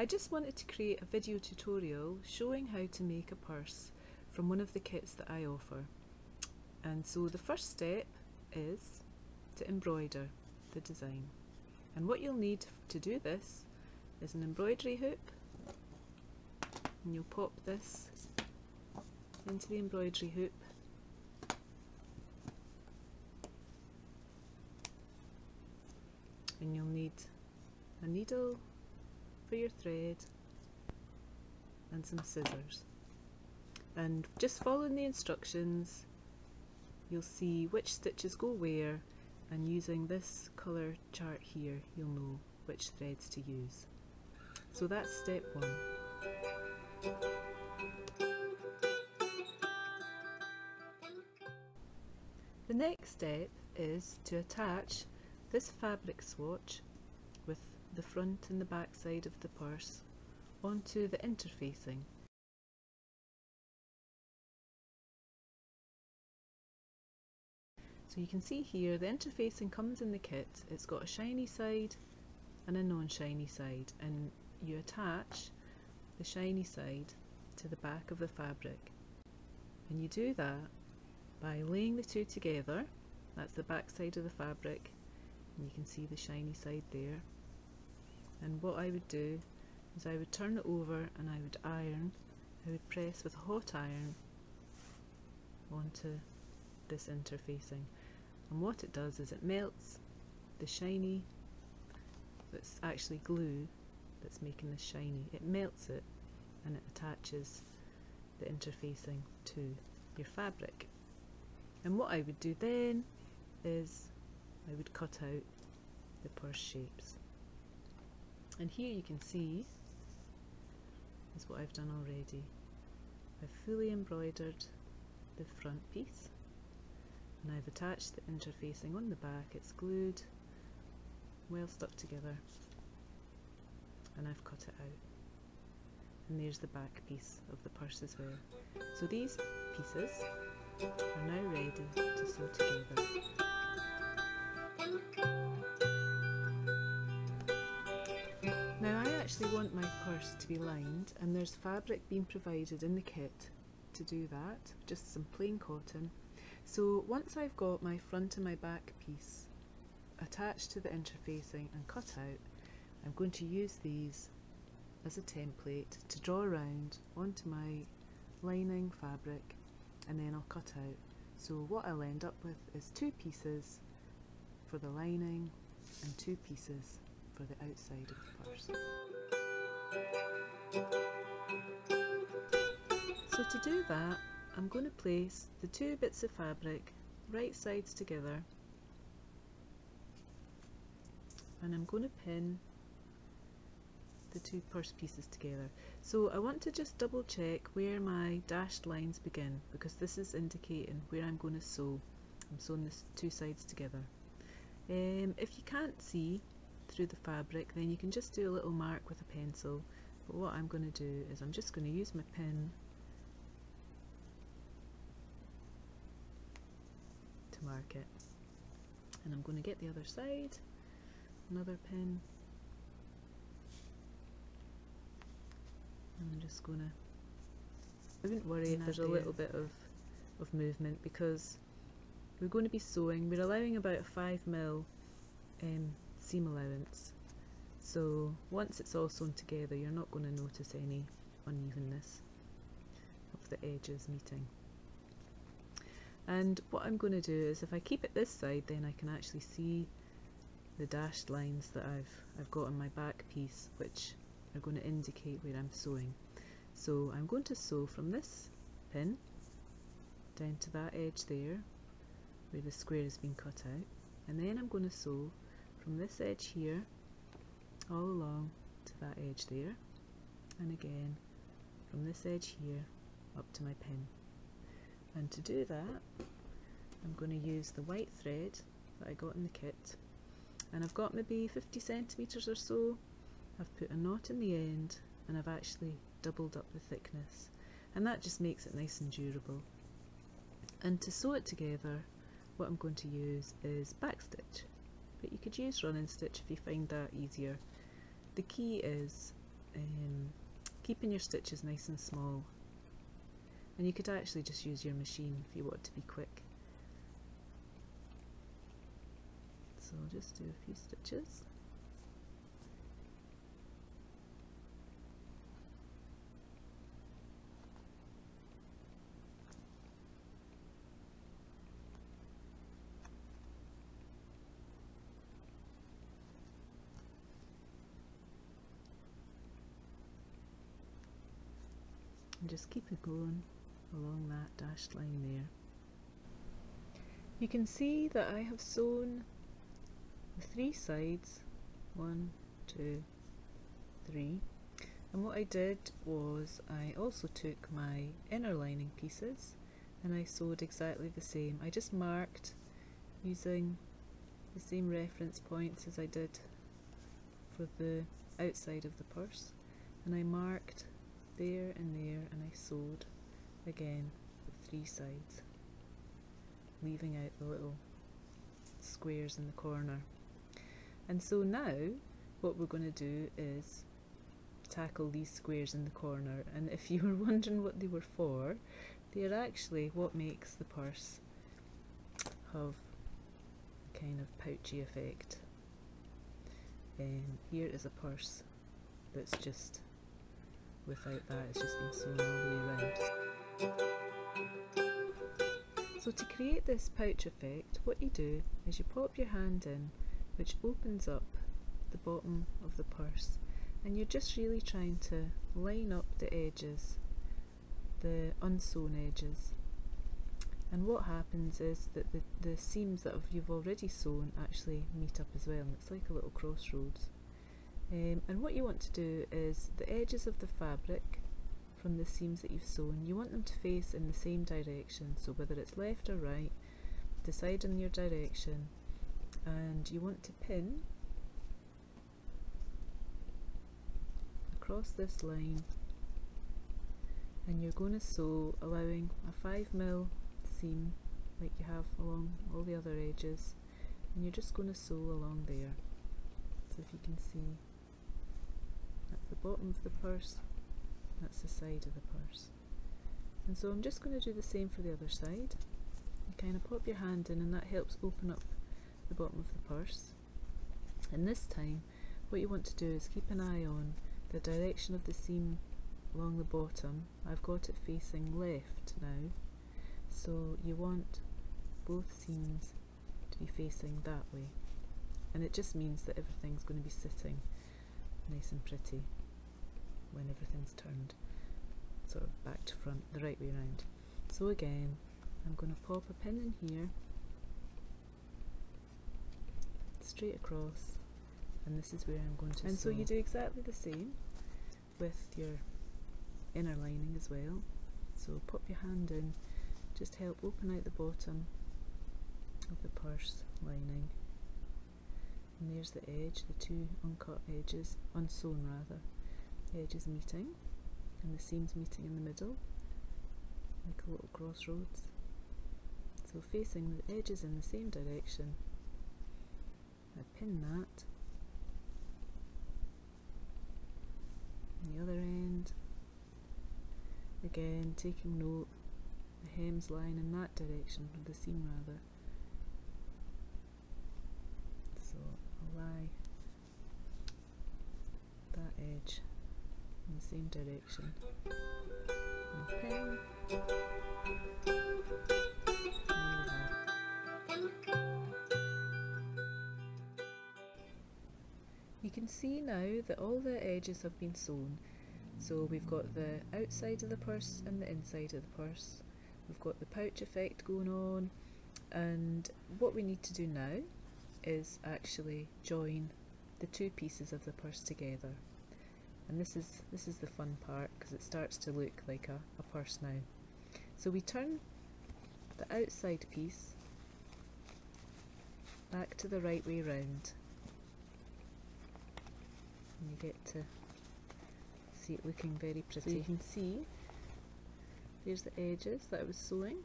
I just wanted to create a video tutorial showing how to make a purse from one of the kits that I offer. And so the first step is to embroider the design. And what you'll need to do this is an embroidery hoop, and you'll pop this into the embroidery hoop, and you'll need a needle for your thread and some scissors. And just following the instructions, you'll see which stitches go where, and using this colour chart here you'll know which threads to use. So that's step one. The next step is to attach this fabric swatch with the front and the back side of the purse onto the interfacing. So you can see here the interfacing comes in the kit. It's got a shiny side and a non-shiny side, and you attach the shiny side to the back of the fabric, and you do that by laying the two together. That's the back side of the fabric, and you can see the shiny side there. And what I would do is I would turn it over and I would iron. I would press with a hot iron onto this interfacing, and what it does is it melts the shiny, that's actually glue that's making this shiny, it melts it and it attaches the interfacing to your fabric. And what I would do then is I would cut out the purse shapes, and here you can see is what I've done already. I've fully embroidered the front piece, and I've attached the interfacing on the back. It's glued, well stuck together, and I've cut it out. And there's the back piece of the purse as well. So these pieces are now ready to sew together. Now I actually want my purse to be lined, and there's fabric being provided in the kit to do that, just some plain cotton. So once I've got my front and my back piece attached to the interfacing and cut out, I'm going to use these as a template to draw around onto my lining fabric, and then I'll cut out. So what I'll end up with is two pieces for the lining and two pieces for the outside of the purse. So to do that, I'm going to place the two bits of fabric right sides together, and I'm going to pin the two purse pieces together. So I want to just double check where my dashed lines begin, because this is indicating where I'm going to sew. I'm sewing the two sides together. If you can't see through the fabric, then you can just do a little mark with a pencil, but what I'm going to do is I'm just going to use my pin to mark it, and I'm going to get the other side, another pin, and I'm just going to, I wouldn't worry if there's a little bit of movement, because we're going to be sewing, we're allowing about a 5mm seam allowance, so once it's all sewn together you're not going to notice any unevenness of the edges meeting. And what I'm going to do is, if I keep it this side, then I can actually see the dashed lines that I've got on my back piece, which are going to indicate where I'm sewing. So I'm going to sew from this pin down to that edge there where the square has been cut out, and then I'm going to sew from this edge here all along to that edge there, and again from this edge here up to my pin. And to do that, I'm going to use the white thread that I got in the kit, and I've got maybe 50 centimetres or so. I've put a knot in the end, and I've actually doubled up the thickness, and that just makes it nice and durable. And to sew it together, what I'm going to use is backstitch, but you could use running stitch if you find that easier. The key is keeping your stitches nice and small. And you could actually just use your machine if you want to be quick. So I'll just do a few stitches. And just keep it going along that dashed line there. You can see that I have sewn the 3 sides, 1, 2, 3, and what I did was I also took my inner lining pieces and I sewed exactly the same. I just marked using the same reference points as I did for the outside of the purse, and I marked there and there, and I sewed again the 3 sides, leaving out the little squares in the corner. And so now what we're going to do is tackle these squares in the corner, and if you were wondering what they were for, they are actually what makes the purse have a kind of pouchy effect. Here is a purse that's just without that, it's just been sewn all the way around. So to create this pouch effect, what you do is you pop your hand in, which opens up the bottom of the purse, and you're just really trying to line up the edges, the unsewn edges. And what happens is that the seams that you've already sewn actually meet up as well, and it's like a little crossroads. And what you want to do is the edges of the fabric from the seams that you've sewn, you want them to face in the same direction, so whether it's left or right, decide on your direction, and you want to pin across this line, and you're going to sew allowing a 5mm seam like you have along all the other edges, and you're just going to sew along there. So if you can see, that's the bottom of the purse, that's the side of the purse. And so I'm just going to do the same for the other side. You kind of pop your hand in, and that helps open up the bottom of the purse. And this time what you want to do is keep an eye on the direction of the seam along the bottom. I've got it facing left now, so you want both seams to be facing that way, and it just means that everything's going to be sitting nice and pretty when everything's turned sort of back to front, the right way around. So again, I'm going to pop a pin in here, straight across, and this is where I'm going to sew. And so you do exactly the same with your inner lining as well. So pop your hand in, just help open out the bottom of the purse lining, and there's the edge, the 2 uncut edges, unsewn rather, edges meeting, and the seams meeting in the middle like a little crossroads. So facing the edges in the same direction, I pin that, and the other end, again taking note, the hem's lying in that direction, or the seam rather. So I'll lie that edge in the same direction, and pin. You can see now that all the edges have been sewn. So we've got the outside of the purse and the inside of the purse. We've got the pouch effect going on, and what we need to do now is actually join the 2 pieces of the purse together. And this is the fun part, because it starts to look like a purse now. So we turn the outside piece back to the right way round, and you get to see it looking very pretty. So you can see there's the edges that I was sewing.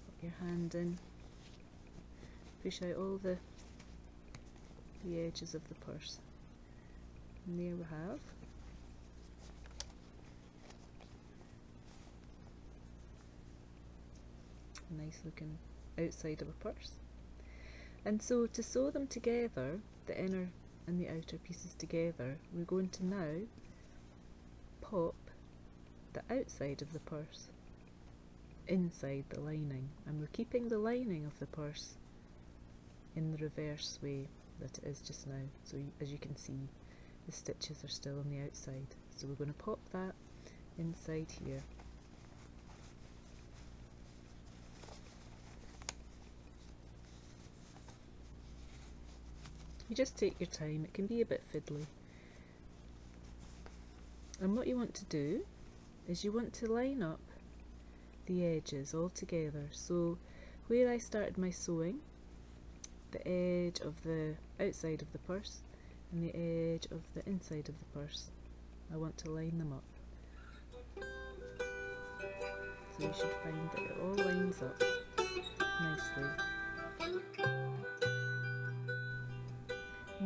Put your hand in, push out all the the edges of the purse. And there we have a nice looking outside of a purse. And so to sew them together, the inner and the outer pieces together, we're going to now pop the outside of the purse inside the lining, and we're keeping the lining of the purse in the reverse way that it is just now. So as you can see, the stitches are still on the outside, so we're going to pop that inside here. You just take your time, it can be a bit fiddly. And what you want to do is you want to line up the edges all together. So where I started my sewing, the edge of the outside of the purse and the edge of the inside of the purse, I want to line them up. So you should find that it all lines up nicely.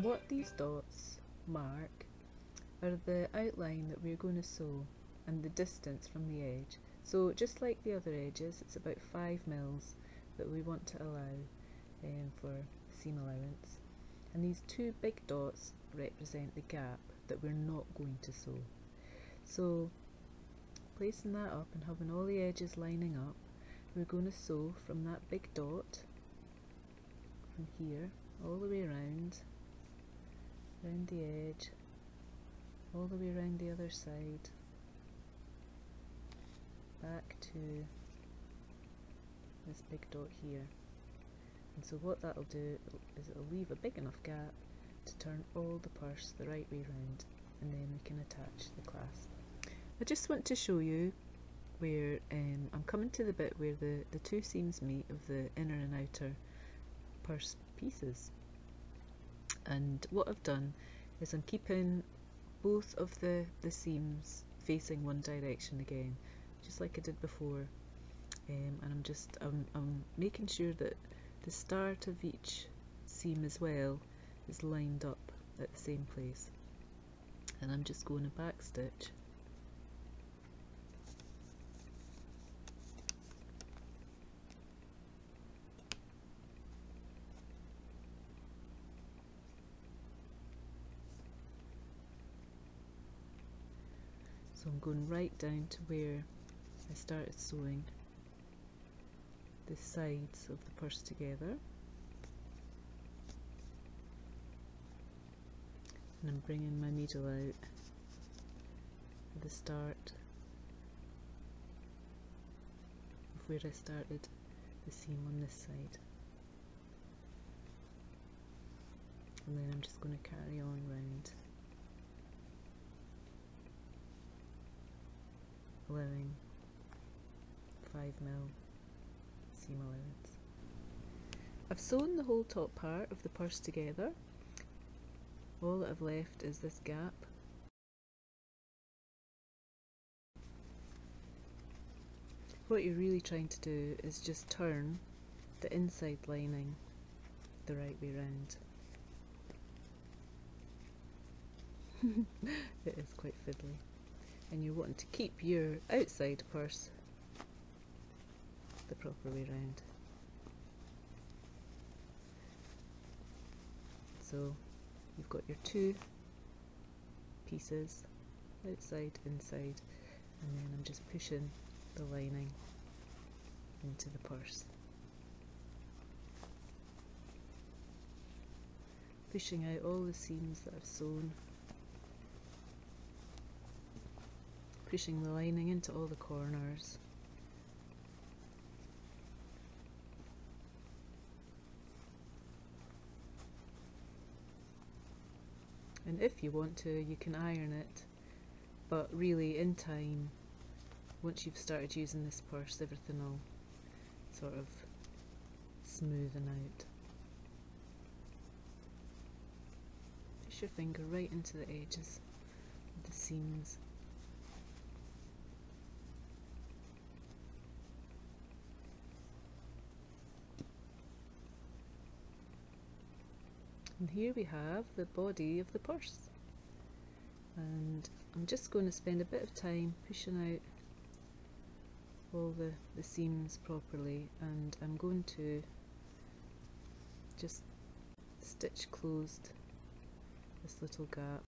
What these dots mark are the outline that we're going to sew and the distance from the edge. So just like the other edges, it's about 5 mils that we want to allow for seam allowance. And these two big dots represent the gap that we're not going to sew. So placing that up and having all the edges lining up, we're going to sew from that big dot, from here, all the way around the edge, all the way around the other side, back to this big dot here. And so what that'll do is it'll leave a big enough gap to turn all the purse the right way round, and then we can attach the clasp. I just want to show you where I'm coming to the bit where the two seams meet of the inner and outer purse pieces. And what I've done is I'm keeping both of the seams facing one direction again, just like I did before, and I'm making sure that the start of each seam as well is lined up at the same place, and I'm just going a back stitch so I'm going right down to where I started sewing the sides of the purse together, and I'm bringing my needle out at the start of where I started the seam on this side, and then I'm just going to carry on round, allowing 5 mil seam allowance. I've sewn the whole top part of the purse together. All that I've left is this gap. What you're really trying to do is just turn the inside lining the right way round. It is quite fiddly. And you're wanting to keep your outside purse the proper way round. So you've got your two pieces, outside, inside, and then I'm just pushing the lining into the purse. Pushing out all the seams that I've sewn, pushing the lining into all the corners. And if you want to, you can iron it, but really in time, once you've started using this purse, everything will sort of smoothen out. Push your finger right into the edges of the seams. And here we have the body of the purse, and I'm just going to spend a bit of time pushing out all the seams properly, and I'm going to just stitch closed this little gap.